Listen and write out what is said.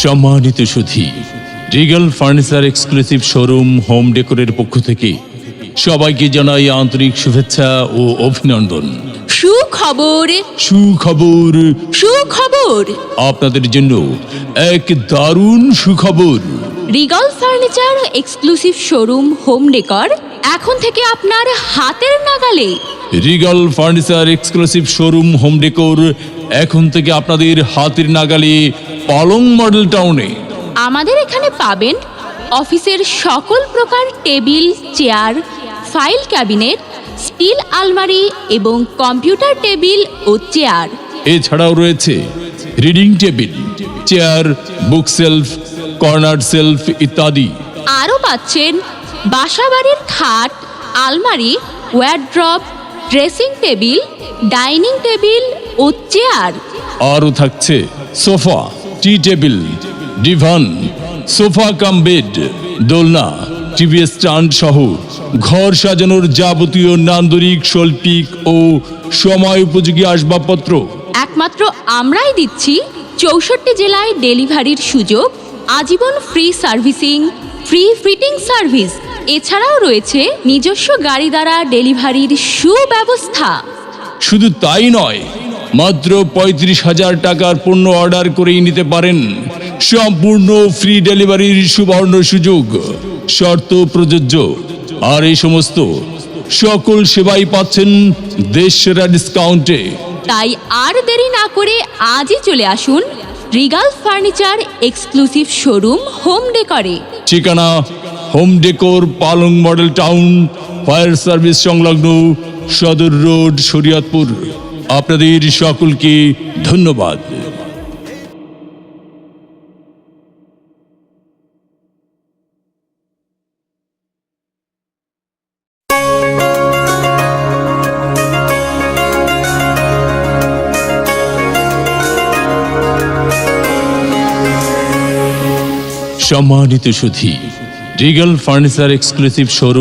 সম্মানিত সুধী, Regal furniture exclusive showroom home ডেকোরের পক্ষ থেকে সবাইকে জানাই আন্তরিক শুভেচ্ছা ও অভিনন্দন। সুখবর সুখবর সুখবর আপনাদের জন্য এক দারুণ সুখবর। Regal furniture exclusive showroom home decor এখন থেকে আপনার হাতের নাগালে। Regal furniture exclusive showroom home decor এখন থেকে আপনাদের হাতের নাগালে পালং মডেল টাউনে। আমাদের এখানে পাবেন অফিসের সকল প্রকার table, chair, file cabinet, steel আলমারি এবং কম্পিউটার টেবিল ও চেয়ার। এছাড়াও রয়েছে reading table, chair, book shelf, corner shelf ইত্যাদি। আরও পাচ্ছেন বাসাবাড়ির খাট, আলমারি, wardrobe, dressing table, dining table ও চেয়ার। আরও থাকছে sofa, tea table, divan, sofa cum bed, দোলনা, টিভি স্ট্যান্ড সহ ঘর সাজানোর যাবতীয় নান্দনিক শৈল্পিক ও সময় উপযোগী আসবাবপত্র। একমাত্র আমরাই দিচ্ছি 64 জেলায় ডেলিভারির সুযোগ, আজীবন free servicing, free fitting service. এছাড়াও রয়েছে নিজস্ব গাড়ি দ্বারা ডেলিভারির সুব্যবস্থা। শুধু তাই নয়, মাত্র 35,000 টাকার পণ্য অর্ডার করেই নিতে পারেন সম্পূর্ণ ফ্রি ডেলিভারির সুবর্ণ সুযোগ, শর্ত প্রযোজ্য। আর এই সমস্ত সকল সেবাই পাচ্ছেন দেশসেরা ডিসকাউন্টে। তাই আর দেরি না করে আজই চলে আসুন Regal furniture exclusive showroom home ডেকরে। ঠিকানা home decor, Palong model town, fire service সংলগ্ন, সদর রোড, শরীয়তপুর। আপনাদের সকলকে ধন্যবাদ। সম্মানিত সুধী, রিগাল ফার্নিচার এক্সক্লুসিভ শোরুম